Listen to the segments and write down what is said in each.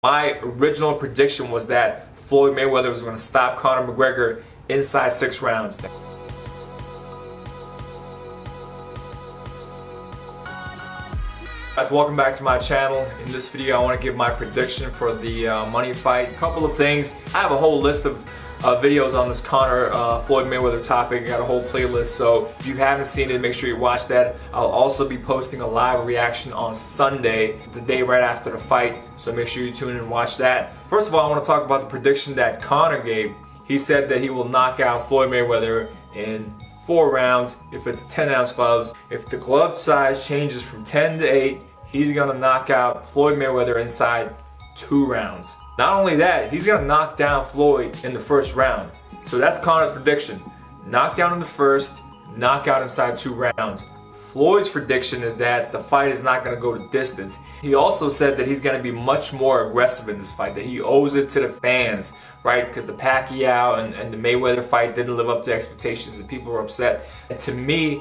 My original prediction was that Floyd Mayweather was going to stop Conor McGregor inside 6 rounds. Guys, welcome back to my channel. In this video I want to give my prediction for the money fight. A couple of things. I have a whole list of videos on this Conor Floyd Mayweather topic. I got a whole playlist, so if you haven't seen it, make sure you watch that. I'll also be posting a live reaction on Sunday, the day right after the fight, so make sure you tune in and watch that. First of all, I want to talk about the prediction that Conor gave. He said that he will knock out Floyd Mayweather in 4 rounds if it's 10-ounce gloves. If the glove size changes from 10 to 8, he's going to knock out Floyd Mayweather inside 2 rounds. Not only that, he's going to knock down Floyd in the first round. So that's Conor's prediction. Knockdown in the first, knockout inside 2 rounds. Floyd's prediction is that the fight is not going to go to distance. He also said that he's going to be much more aggressive in this fight, that he owes it to the fans, right? Because the Pacquiao and the Mayweather fight didn't live up to expectations and people were upset. And to me,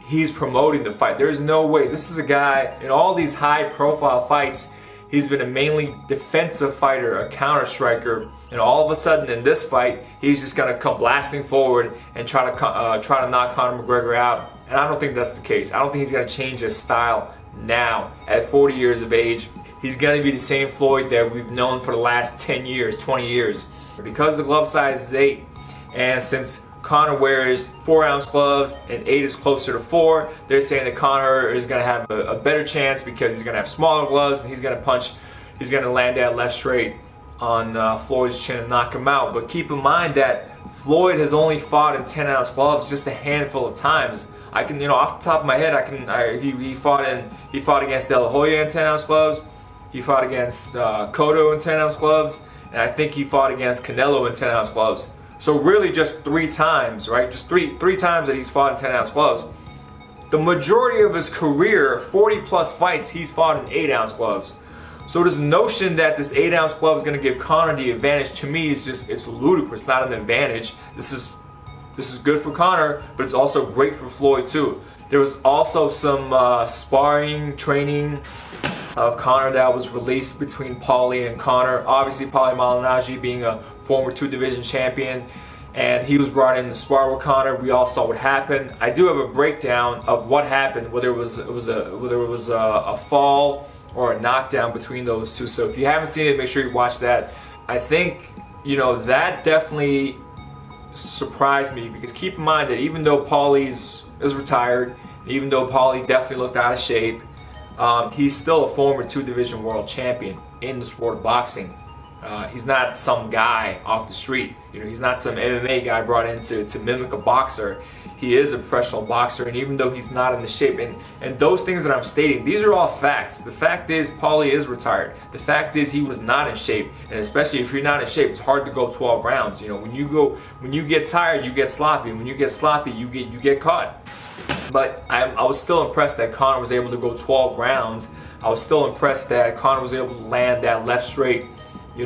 he's promoting the fight. There's no way. This is a guy, in all these high-profile fights, he's been a mainly defensive fighter, a counter striker, and all of a sudden in this fight, he's just gonna come blasting forward and try to knock Conor McGregor out. And I don't think that's the case. I don't think he's gonna change his style now at 40 years of age. He's gonna be the same Floyd that we've known for the last 10 years, 20 years. Because the glove size is 8, and since Conor wears 4-ounce gloves and 8 is closer to 4, they're saying that Conor is going to have a better chance because he's going to have smaller gloves and he's going to land that left straight on Floyd's chin and knock him out. But keep in mind that Floyd has only fought in 10-ounce gloves just a handful of times. I can, off the top of my head, he fought against De La Hoya in 10-ounce gloves. He fought against Cotto in 10-ounce gloves, and I think he fought against Canelo in 10-ounce gloves. So really just 3 times, right? Just three times that he's fought in 10-ounce gloves. The majority of his career, 40 plus fights, he's fought in 8-ounce gloves. So this notion that this 8-ounce glove is going to give Conor the advantage, to me, is it's ludicrous. It's not an advantage. This is good for Conor, but it's also great for Floyd too. There was also some sparring training of Conor that was released between Paulie and Conor. Obviously, Paulie Malignaggi being a former 2-division champion, and he was brought in to spar with Conor. We all saw what happened. I do have a breakdown of what happened, whether it was a fall or a knockdown between those two. So if you haven't seen it, make sure you watch that. I think that definitely surprised me, because keep in mind that even though Paulie is retired, even though Paulie definitely looked out of shape, he's still a former 2-division world champion in the sport of boxing. He's not some guy off the street. He's not some MMA guy brought in to mimic a boxer. He is a professional boxer, and even though he's not in the shape, and those things that I'm stating, these are all facts. The fact is, Paulie is retired. The fact is, he was not in shape, and especially if you're not in shape, it's hard to go 12 rounds. When you get tired, you get sloppy. When you get sloppy, you get caught. But I was still impressed that Conor was able to go 12 rounds. I was still impressed that Conor was able to land that left straight, in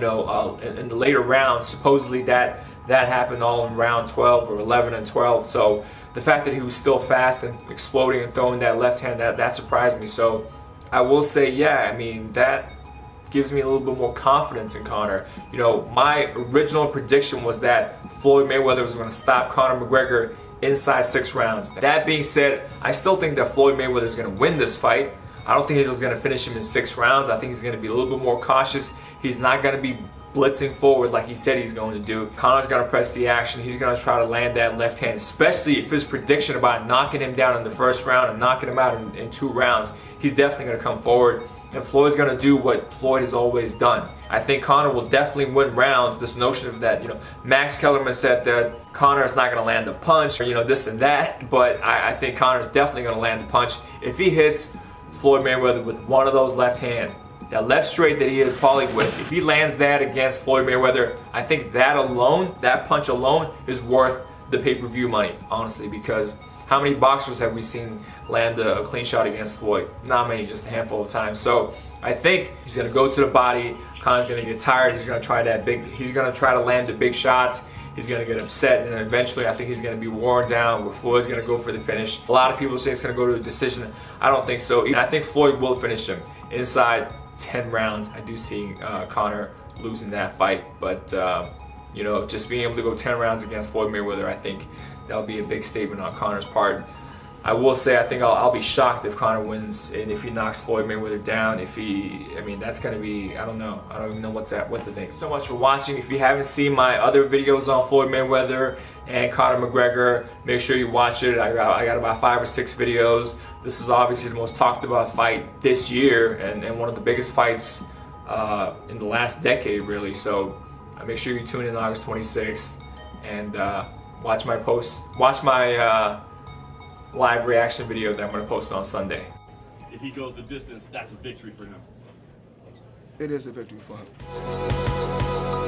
the later rounds. Supposedly that happened all in round 12 or 11 and 12. So the fact that he was still fast and exploding and throwing that left hand, that surprised me. So I will say, yeah, that gives me a little bit more confidence in Conor. My original prediction was that Floyd Mayweather was going to stop Conor McGregor inside 6 rounds. That being said, I still think that Floyd Mayweather is going to win this fight. I don't think he's going to finish him in 6 rounds. I think he's going to be a little bit more cautious. He's not going to be blitzing forward like he said he's going to do. Conor's going to press the action. He's going to try to land that left hand, especially if his prediction about knocking him down in the first round and knocking him out in 2 rounds, he's definitely going to come forward. And Floyd's going to do what Floyd has always done. I think Conor will definitely win rounds. This notion of that, Max Kellerman said that Conor is not going to land a punch, or this and that, but I think Conor is definitely going to land a punch. If he hits Floyd Mayweather with one of those left hand, that left straight that he hit Paulie with, if he lands that against Floyd Mayweather, I think that alone, that punch alone, is worth the pay-per-view money, honestly, because how many boxers have we seen land a clean shot against Floyd? Not many, just a handful of times. So I think he's going to go to the body. Conor's going to get tired. He's going to try to land the big shots. He's going to get upset, and then eventually I think he's going to be worn down, where Floyd's going to go for the finish. A lot of people say it's going to go to a decision. I don't think so. I think Floyd will finish him inside 10 rounds, I do see Conor losing that fight. But you know, just being able to go 10 rounds against Floyd Mayweather, I think that'll be a big statement on Conor's part. I will say, I think I'll be shocked if Conor wins and if he knocks Floyd Mayweather down. I mean, that's gonna be, I don't know. I don't even know what to think. Thanks so much for watching. If you haven't seen my other videos on Floyd Mayweather and Conor McGregor, make sure you watch it. I got about 5 or 6 videos. This is obviously the most talked about fight this year and one of the biggest fights in the last decade, really. So make sure you tune in August 26th and watch my live reaction video that I'm going to post on Sunday. If he goes the distance, that's a victory for him. It is a victory for him.